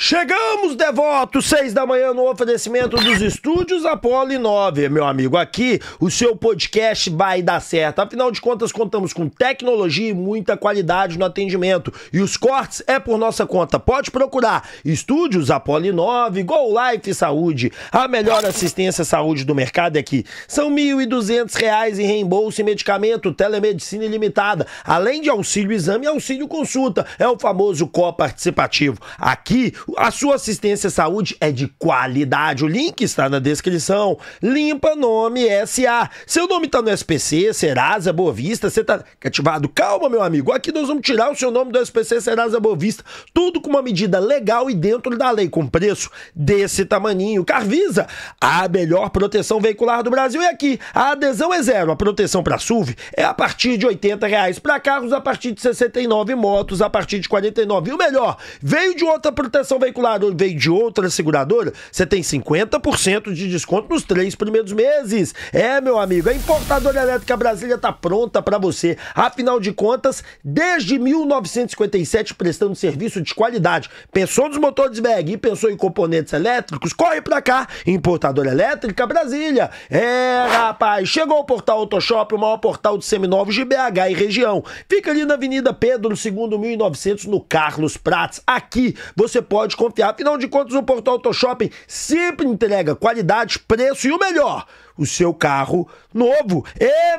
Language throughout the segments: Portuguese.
Chegamos, devotos, 6 da manhã no oferecimento dos estúdios Apollo 9, meu amigo. Aqui o seu podcast vai dar certo. Afinal de contas, contamos com tecnologia e muita qualidade no atendimento. E os cortes é por nossa conta. Pode procurar Estúdios Apollo 9, Go Life Saúde. A melhor assistência à saúde do mercado é aqui. São R$ 1.200 em reembolso e medicamento, telemedicina ilimitada, além de auxílio exame e auxílio consulta. É o famoso coparticipativo. Aqui a sua assistência à saúde é de qualidade. O link está na descrição. Limpa Nome SA. Seu nome está no SPC, Serasa, Boa Vista, você está cativado? Calma, meu amigo. Aqui nós vamos tirar o seu nome do SPC, Serasa, Boa Vista. Tudo com uma medida legal e dentro da lei, com preço desse tamaninho. Carvisa, a melhor proteção veicular do Brasil é aqui. A adesão é zero. A proteção para SUV é a partir de R$ 80. Para carros a partir de 69, motos a partir de 49. E o melhor, veio de outra proteção veicular ou veio de outra seguradora, você tem 50% de desconto nos 3 primeiros meses. É, meu amigo, a Importadora Elétrica Brasília tá pronta para você. Afinal de contas, desde 1957 prestando serviço de qualidade. Pensou nos motores VEG e pensou em componentes elétricos? Corre pra cá, Importadora Elétrica Brasília. É, rapaz, chegou o Portal Autoshop, o maior portal de seminovos de BH e região. Fica ali na Avenida Pedro II, 1900, no Carlos Prates. Aqui você pode confiar. Afinal de contas, o Portal Autoshopping sempre entrega qualidade, preço e o melhor, o seu carro novo.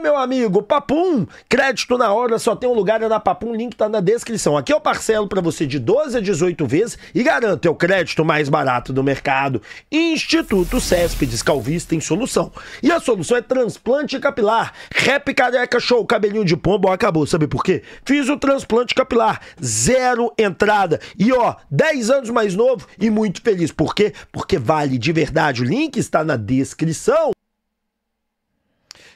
Meu amigo, Papum, crédito na hora, só tem um lugar, é na Papum, link tá na descrição. Aqui eu parcelo para você de 12 a 18 vezes e garanto, é o crédito mais barato do mercado. Instituto Céspedes Calvista tem solução. E a solução é transplante capilar. Rap Careca Show, cabelinho de pombo, acabou. Sabe por quê? Fiz o transplante capilar, zero entrada. E ó, 10 anos mais novo e muito feliz. Por quê? Porque vale de verdade. O link está na descrição.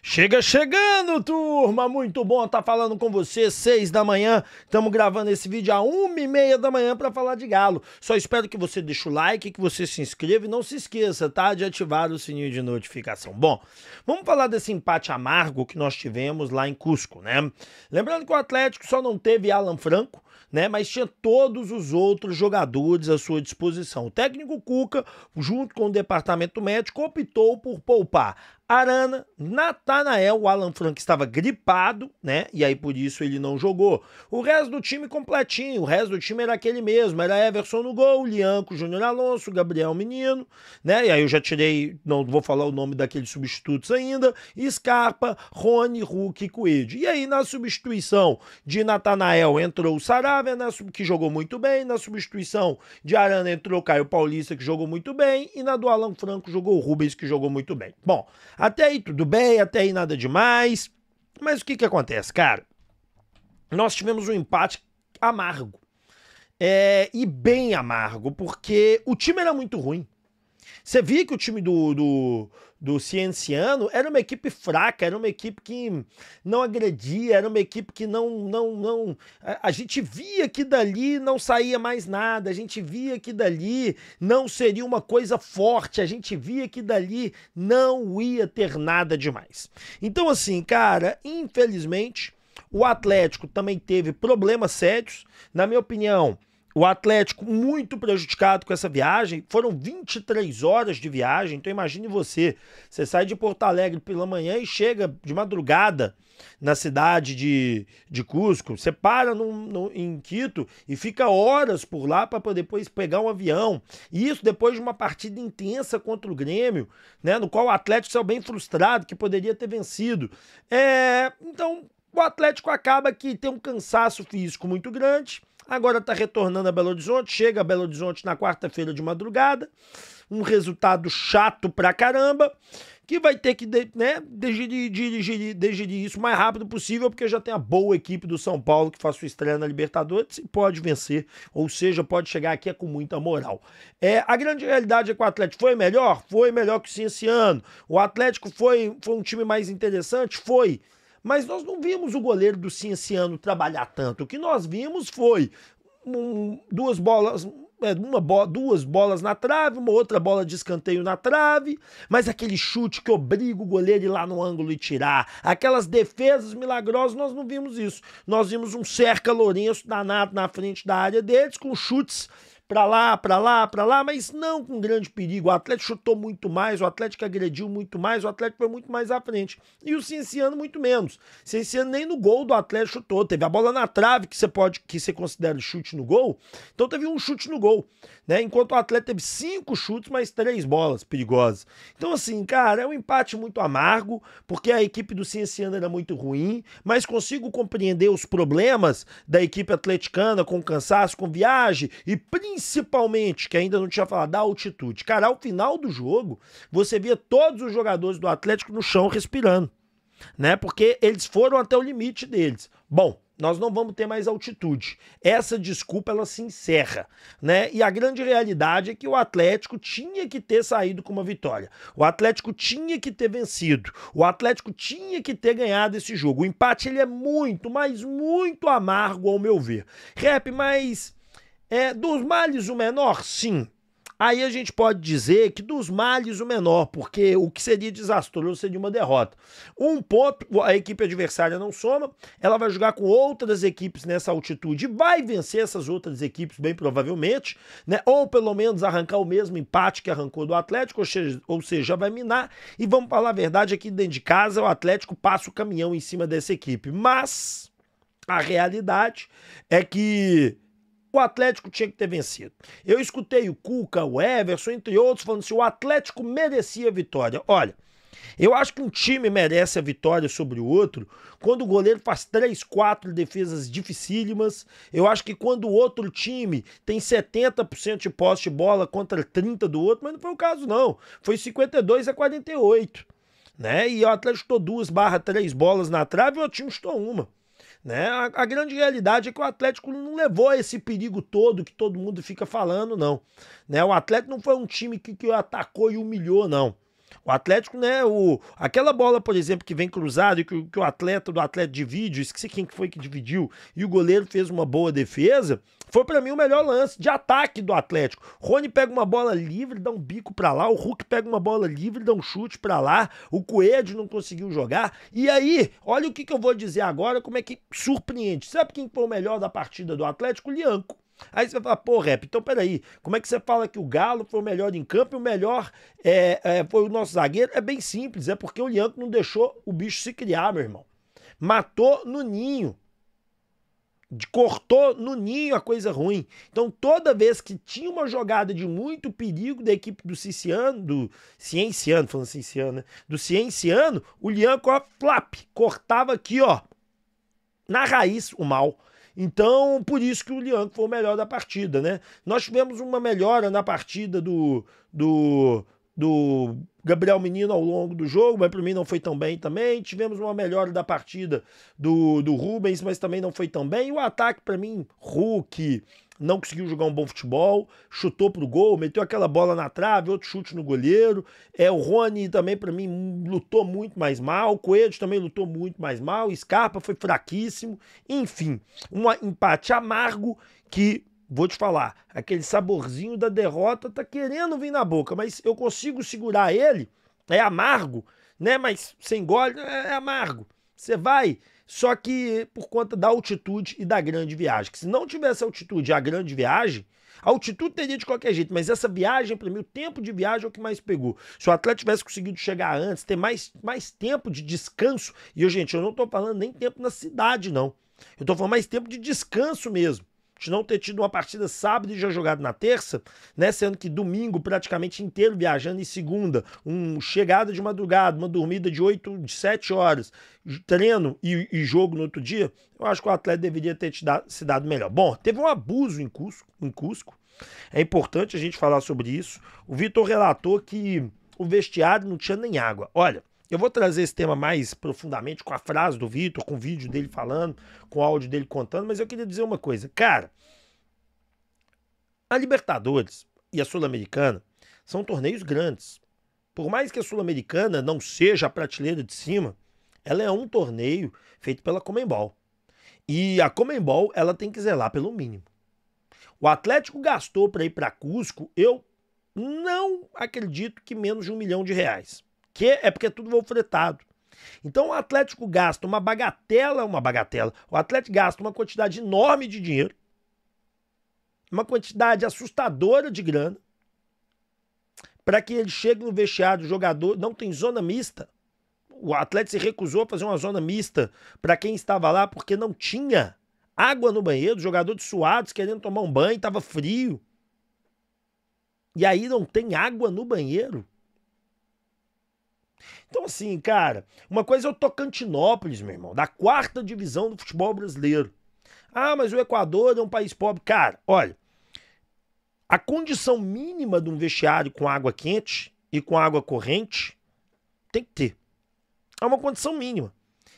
Chega chegando, turma, muito bom estar falando com você, 6 da manhã, estamos gravando esse vídeo a 1h30 da manhã para falar de Galo. Só espero que você deixe o like, que você se inscreva e não se esqueça, tá, de ativar o sininho de notificação. Bom, vamos falar desse empate amargo que nós tivemos lá em Cusco, né? Lembrando que o Atlético só não teve Alan Franco, né, mas tinha todos os outros jogadores à sua disposição. O técnico Cuca, junto com o departamento médico, optou por poupar Arana, Natanael, o Alan Franco estava gripado, né? E aí por isso ele não jogou. O resto do time completinho, o resto do time era aquele mesmo, era Everson no gol, Lianco, Júnior Alonso, Gabriel Menino, né? E aí eu já tirei, não vou falar o nome daqueles substitutos ainda, Scarpa, Rony, Hulk e Coelho. E aí na substituição de Natanael entrou o Saravia, que jogou muito bem, na substituição de Arana entrou o Caio Paulista, que jogou muito bem, e na do Alan Franco jogou o Rubens, que jogou muito bem. Bom, até aí tudo bem, até aí nada demais, mas o que acontece, cara? Nós tivemos um empate amargo, e bem amargo, porque o time era muito ruim. Você via que o time do Cienciano era uma equipe fraca, era uma equipe que não agredia, era uma equipe que não... A gente via que dali não saía mais nada, a gente via que dali não seria uma coisa forte, a gente via que dali não ia ter nada demais. Então assim, cara, infelizmente, o Atlético também teve problemas sérios, na minha opinião. O Atlético muito prejudicado com essa viagem, foram 23 horas de viagem, então imagine você sai de Porto Alegre pela manhã e chega de madrugada na cidade de Cusco, você para em Quito e fica horas por lá para poder depois pegar um avião, e isso depois de uma partida intensa contra o Grêmio, né, no qual o Atlético saiu bem frustrado, que poderia ter vencido. Então o Atlético acaba que tem um cansaço físico muito grande. Agora está retornando a Belo Horizonte, chega a Belo Horizonte na quarta-feira de madrugada, um resultado chato pra caramba, que vai ter que digerir isso o mais rápido possível, porque já tem a boa equipe do São Paulo que faz sua estreia na Libertadores e pode vencer, ou seja, pode chegar aqui com muita moral. A grande realidade é que o Atlético foi melhor que o Cienciano, o Atlético foi um time mais interessante, foi. Mas nós não vimos o goleiro do Cienciano trabalhar tanto. O que nós vimos foi duas bolas na trave, uma outra bola de escanteio na trave, mas aquele chute que obriga o goleiro a ir lá no ângulo e tirar, aquelas defesas milagrosas, nós não vimos isso. Nós vimos um Cerca Lourenço danado na frente da área deles, com chutes pra lá, pra lá, pra lá, mas não com grande perigo. O Atlético chutou muito mais, o Atlético agrediu muito mais, o Atlético foi muito mais à frente. E o Cienciano muito menos. O Cienciano nem no gol do Atlético chutou. Teve a bola na trave, que você considera chute no gol. Então teve um chute no gol, né? Enquanto o Atlético teve 5 chutes, mais 3 bolas perigosas. Então assim, cara, é um empate muito amargo, porque a equipe do Cienciano era muito ruim, mas consigo compreender os problemas da equipe atleticana com cansaço, com viagem e principalmente, que ainda não tinha falado, da altitude. Cara, ao final do jogo, você via todos os jogadores do Atlético no chão respirando, né? Porque eles foram até o limite deles. Bom, nós não vamos ter mais altitude. Essa desculpa, ela se encerra, né? E a grande realidade é que o Atlético tinha que ter saído com uma vitória. O Atlético tinha que ter vencido. O Atlético tinha que ter ganhado esse jogo. O empate, ele é muito, mas muito amargo, ao meu ver. Rap, mas dos males o menor? Sim. Aí a gente pode dizer que dos males o menor, porque o que seria desastroso seria uma derrota. Um ponto, a equipe adversária não soma, ela vai jogar com outras equipes nessa altitude, vai vencer essas outras equipes bem provavelmente, né? Ou pelo menos arrancar o mesmo empate que arrancou do Atlético, ou seja, vai minar. E vamos falar a verdade, aqui dentro de casa o Atlético passa o caminhão em cima dessa equipe. Mas a realidade é que o Atlético tinha que ter vencido. Eu escutei o Cuca, o Everson, entre outros, falando assim, o Atlético merecia a vitória. Olha, eu acho que um time merece a vitória sobre o outro quando o goleiro faz 3, 4 defesas dificílimas. Eu acho que quando o outro time tem 70% de posse de bola contra 30% do outro, mas não foi o caso não. Foi 52-48, né? E o Atlético chutou 2/3 bolas na trave e o outro time chutou uma. Né? A grande realidade é que o Atlético não levou esse perigo todo que todo mundo fica falando, não. Né? O Atlético não foi um time que atacou e humilhou, não. O Atlético, né, aquela bola, por exemplo, que vem cruzado e que o atleta do Atlético divide, esqueci quem foi que dividiu, e o goleiro fez uma boa defesa, foi pra mim o melhor lance de ataque do Atlético. Rony pega uma bola livre, dá um bico pra lá, o Hulk pega uma bola livre, dá um chute pra lá, o Coelho não conseguiu jogar, e aí, olha o que eu vou dizer agora, como é que surpreende. Sabe quem foi o melhor da partida do Atlético? O Lianco. Aí você vai falar, pô, Rap, então peraí, como é que você fala que o Galo foi o melhor em campo e o melhor foi o nosso zagueiro? É bem simples, é porque o Lianco não deixou o bicho se criar, meu irmão. Matou no ninho. Cortou no ninho a coisa ruim. Então toda vez que tinha uma jogada de muito perigo da equipe do Cienciano, o Lianco, ó, flap, cortava aqui, ó, na raiz o mal. Então, por isso que o Lianco foi o melhor da partida, né? Nós tivemos uma melhora na partida do Gabriel Menino ao longo do jogo, mas para mim não foi tão bem também. Tivemos uma melhora da partida do Rubens, mas também não foi tão bem. E o ataque, para mim, Hulk não conseguiu jogar um bom futebol, chutou pro gol, meteu aquela bola na trave, outro chute no goleiro. O Rony também, para mim, lutou muito mais mal. O Coelho também lutou muito mais mal. Scarpa foi fraquíssimo. Enfim, um empate amargo que, vou te falar, aquele saborzinho da derrota tá querendo vir na boca, mas eu consigo segurar ele. É amargo, né? Mas sem gole é amargo. Você vai, só que por conta da altitude e da grande viagem. Que se não tivesse altitude e a grande viagem, a altitude teria de qualquer jeito, mas essa viagem, para mim, o tempo de viagem é o que mais pegou. Se o atleta tivesse conseguido chegar antes, ter mais tempo de descanso, e gente, eu não tô falando nem tempo na cidade, não. Eu tô falando mais tempo de descanso mesmo. De não ter tido uma partida sábado e já jogado na terça, né? Sendo que domingo praticamente inteiro viajando e segunda, chegada de madrugada, uma dormida de 7 horas, treino e jogo no outro dia, eu acho que o atleta deveria ter se dado melhor. Bom, teve um abuso em Cusco. É importante a gente falar sobre isso. O Vitor relatou que o vestiário não tinha nem água. Olha, eu vou trazer esse tema mais profundamente com a frase do Vitor, com o vídeo dele falando, com o áudio dele contando, mas eu queria dizer uma coisa. Cara, a Libertadores e a Sul-Americana são torneios grandes. Por mais que a Sul-Americana não seja a prateleira de cima, ela é um torneio feito pela Conmebol. E a Conmebol, ela tem que zelar pelo mínimo. O Atlético gastou para ir para Cusco, eu não acredito que menos de R$1 milhão. Que é porque é tudo voo fretado. Então o Atlético gasta uma bagatela. O Atlético gasta uma quantidade enorme de dinheiro uma quantidade assustadora de grana, para que ele chegue no vestiário, o jogador não tem zona mista. O Atlético se recusou a fazer uma zona mista para quem estava lá, porque não tinha água no banheiro, os jogadores suados querendo tomar um banho, estava frio. E aí não tem água no banheiro. Então assim, cara, uma coisa é o Tocantinópolis, meu irmão, da 4ª divisão do futebol brasileiro. Ah, mas o Equador é um país pobre. Cara, olha, a condição mínima de um vestiário com água quente e com água corrente tem que ter. É uma condição mínima.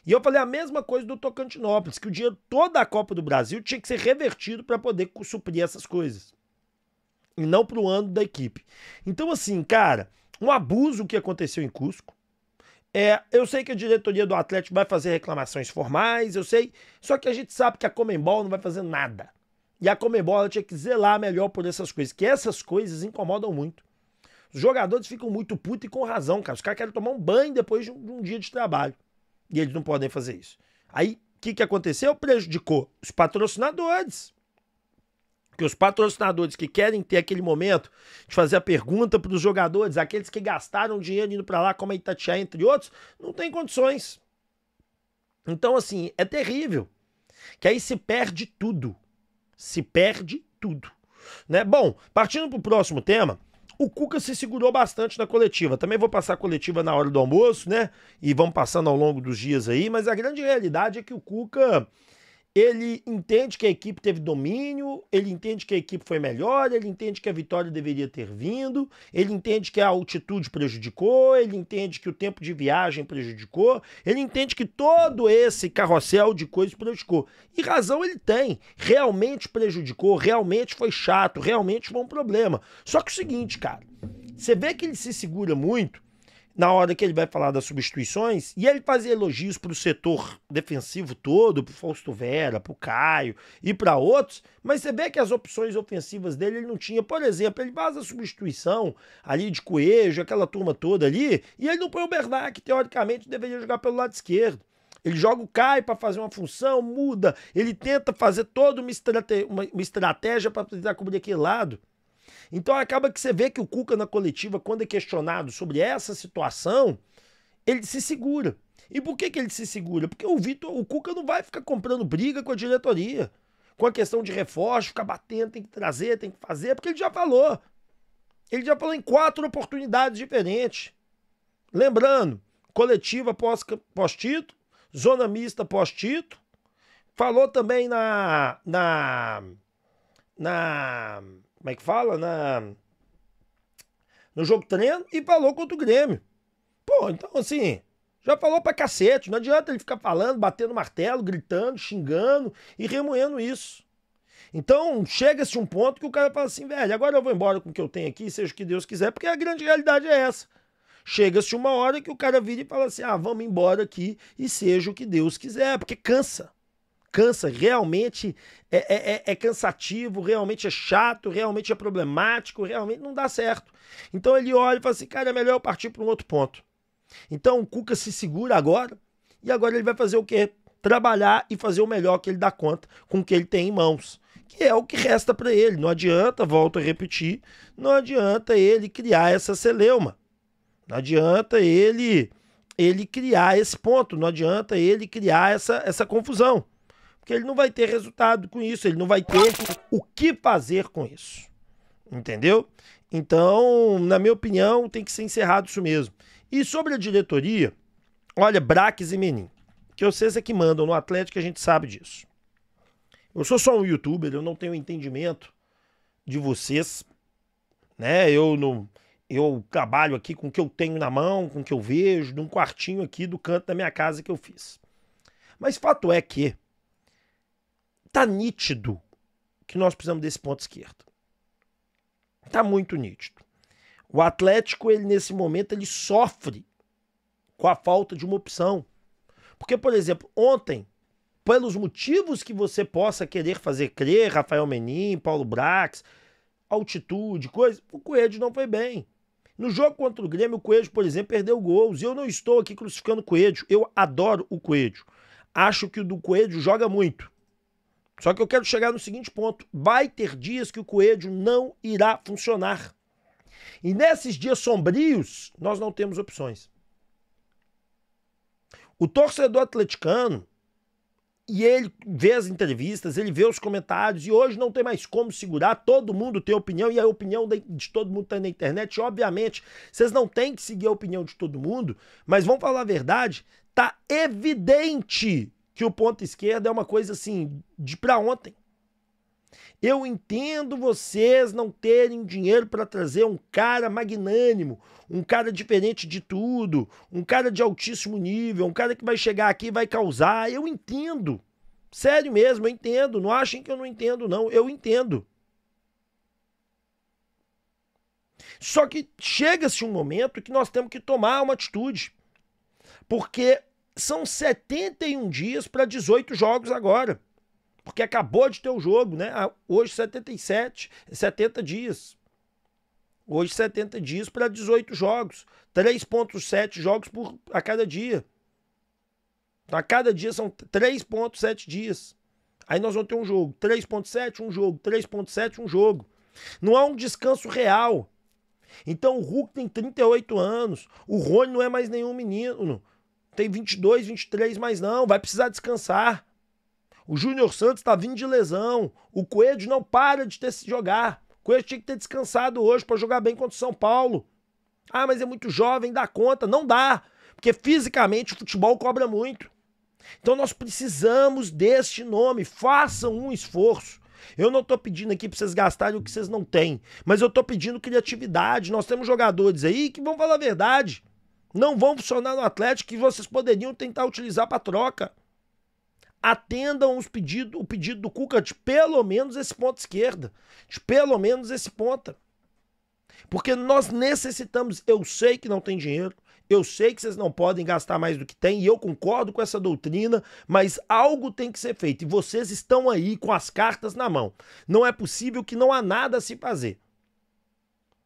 E eu falei a mesma coisa do Tocantinópolis, que o dinheiro todo da Copa do Brasil tinha que ser revertido para poder suprir essas coisas. E não para o ano da equipe. Então assim, cara, um abuso que aconteceu em Cusco. Eu sei que a diretoria do Atlético vai fazer reclamações formais, eu sei, só que a gente sabe que a Conmebol não vai fazer nada. E a Conmebol ela tinha que zelar melhor por essas coisas, que essas coisas incomodam muito. Os jogadores ficam muito putos e com razão, cara. Os caras querem tomar um banho depois de um dia de trabalho. E eles não podem fazer isso. Aí, o que aconteceu? Prejudicou os patrocinadores. Porque os patrocinadores que querem ter aquele momento de fazer a pergunta para os jogadores, aqueles que gastaram dinheiro indo para lá, como a Itatiaia, entre outros, não tem condições. Então, assim, é terrível. Que aí se perde tudo. Se perde tudo. Né? Bom, partindo para o próximo tema, o Cuca se segurou bastante na coletiva. Também vou passar a coletiva na hora do almoço, né? E vamos passando ao longo dos dias aí, mas a grande realidade é que o Cuca, ele entende que a equipe teve domínio, ele entende que a equipe foi melhor, ele entende que a vitória deveria ter vindo, ele entende que a altitude prejudicou, ele entende que o tempo de viagem prejudicou, ele entende que todo esse carrossel de coisas prejudicou. E razão ele tem, realmente prejudicou, realmente foi chato, realmente foi um problema. Só que o seguinte, cara, você vê que ele se segura muito na hora que ele vai falar das substituições, e ele fazia elogios para o setor defensivo todo, para o Fausto Vera, para o Caio e para outros, mas você vê que as opções ofensivas dele ele não tinha. Por exemplo, ele faz a substituição ali de Coelho, aquela turma toda ali, e ele não põe o Bernard, que teoricamente deveria jogar pelo lado esquerdo. Ele joga o Caio para fazer uma função, muda, ele tenta fazer toda uma estratégia para tentar cobrir aquele lado. Então acaba que você vê que o Cuca na coletiva, quando é questionado sobre essa situação, ele se segura. E por que ele se segura? Porque o Cuca não vai ficar comprando briga com a diretoria, com a questão de reforço, ficar batendo, tem que trazer, tem que fazer, porque ele já falou. Ele já falou em 4 oportunidades diferentes. Lembrando, coletiva pós-título, zona mista pós-título, falou também como é que fala? No jogo treino e falou contra o Grêmio. Pô, então assim, já falou pra cacete. Não adianta ele ficar falando, batendo martelo, gritando, xingando e remoendo isso. Então chega-se um ponto que o cara fala assim, velho, agora eu vou embora com o que eu tenho aqui, seja o que Deus quiser, porque a grande realidade é essa. Chega-se uma hora que o cara vira e fala assim, vamos embora aqui e seja o que Deus quiser, porque cansa. Cansa, realmente é cansativo, realmente é chato, realmente é problemático, realmente não dá certo. Então ele olha e fala assim, cara, é melhor eu partir para um outro ponto. Então o Cuca se segura agora, e agora ele vai fazer o quê? Trabalhar e fazer o melhor que ele dá conta com o que ele tem em mãos, que é o que resta para ele. Não adianta, volto a repetir, não adianta ele criar essa celeuma, não adianta ele criar esse ponto, não adianta ele criar essa confusão. Porque ele não vai ter resultado com isso, ele não vai ter o que fazer com isso. Entendeu? Então, na minha opinião, tem que ser encerrado isso mesmo. E sobre a diretoria, olha, Braques e Menin, que vocês é que mandam no Atlético, a gente sabe disso. Eu sou só um youtuber, eu não tenho entendimento de vocês, né? Eu trabalho aqui com o que eu tenho na mão, com o que eu vejo, num quartinho aqui do canto da minha casa que eu fiz. Mas fato é que tá nítido que nós precisamos desse ponto esquerdo. Tá muito nítido. O Atlético, ele nesse momento, ele sofre com a falta de uma opção. Porque, por exemplo, ontem, pelos motivos que você possa querer fazer crer, Rafael Menin, Paulo Brax, altitude, coisa, o Coelho não foi bem. No jogo contra o Grêmio, o Coelho, por exemplo, perdeu gols. E eu não estou aqui crucificando o Coelho. Eu adoro o Coelho. Acho que o do Coelho joga muito. Só que eu quero chegar no seguinte ponto. Vai ter dias que o Coelho não irá funcionar. E nesses dias sombrios, nós não temos opções. O torcedor atleticano, e ele vê as entrevistas, ele vê os comentários, e hoje não tem mais como segurar, todo mundo tem opinião, e a opinião de todo mundo está na internet. Obviamente, vocês não têm que seguir a opinião de todo mundo, mas vamos falar a verdade, tá evidente que o ponta esquerda é uma coisa assim, de pra ontem. Eu entendo vocês não terem dinheiro para trazer um cara magnânimo, um cara diferente de tudo, um cara de altíssimo nível, um cara que vai chegar aqui e vai causar. Eu entendo. Sério mesmo, eu entendo. Não achem que eu não entendo, não. Eu entendo. Só que chega-se um momento que nós temos que tomar uma atitude. Porque são 71 dias para 18 jogos agora. Porque acabou de ter o jogo, né? Hoje 70 dias. Hoje 70 dias para 18 jogos. 3,7 jogos a cada dia. Então, a cada dia são 3,7 dias. Aí nós vamos ter um jogo. 3,7, um jogo. 3,7, um jogo. Não há um descanso real. Então o Hulk tem 38 anos. O Rony não é mais nenhum menino. Tem 22, 23, mas não. Vai precisar descansar. O Júnior Santos tá vindo de lesão. O Coelho não para de ter se jogar. O Coelho tinha que ter descansado hoje para jogar bem contra o São Paulo. Ah, mas é muito jovem, dá conta. Não dá, porque fisicamente o futebol cobra muito. Então nós precisamos deste nome. Façam um esforço. Eu não tô pedindo aqui para vocês gastarem o que vocês não têm, mas eu tô pedindo criatividade. Nós temos jogadores aí que vão falar a verdade. Não vão funcionar no Atlético, que vocês poderiam tentar utilizar para troca. Atendam o pedido do Cuca de pelo menos esse ponta esquerda, de pelo menos esse ponta. Porque nós necessitamos, eu sei que não tem dinheiro, eu sei que vocês não podem gastar mais do que tem, e eu concordo com essa doutrina, mas algo tem que ser feito, e vocês estão aí com as cartas na mão. Não é possível que não há nada a se fazer.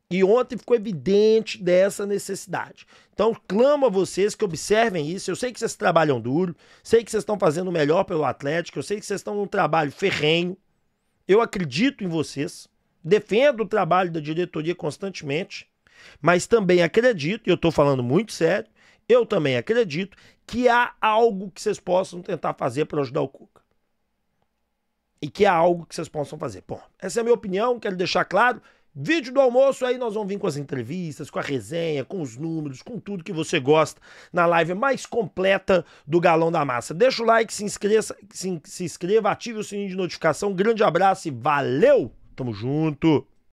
E ontem ficou evidente dessa necessidade. Então, clamo a vocês que observem isso. Eu sei que vocês trabalham duro, sei que vocês estão fazendo o melhor pelo Atlético, eu sei que vocês estão num trabalho ferrenho. Eu acredito em vocês, defendo o trabalho da diretoria constantemente, mas também acredito, e eu estou falando muito sério, eu também acredito que há algo que vocês possam tentar fazer para ajudar o Cuca. E que há algo que vocês possam fazer. Bom, essa é a minha opinião, quero deixar claro. Vídeo do almoço, aí nós vamos vir com as entrevistas, com a resenha, com os números, com tudo que você gosta na live mais completa do Galão da Massa. Deixa o like, se inscreva, ative o sininho de notificação. Um grande abraço e valeu! Tamo junto!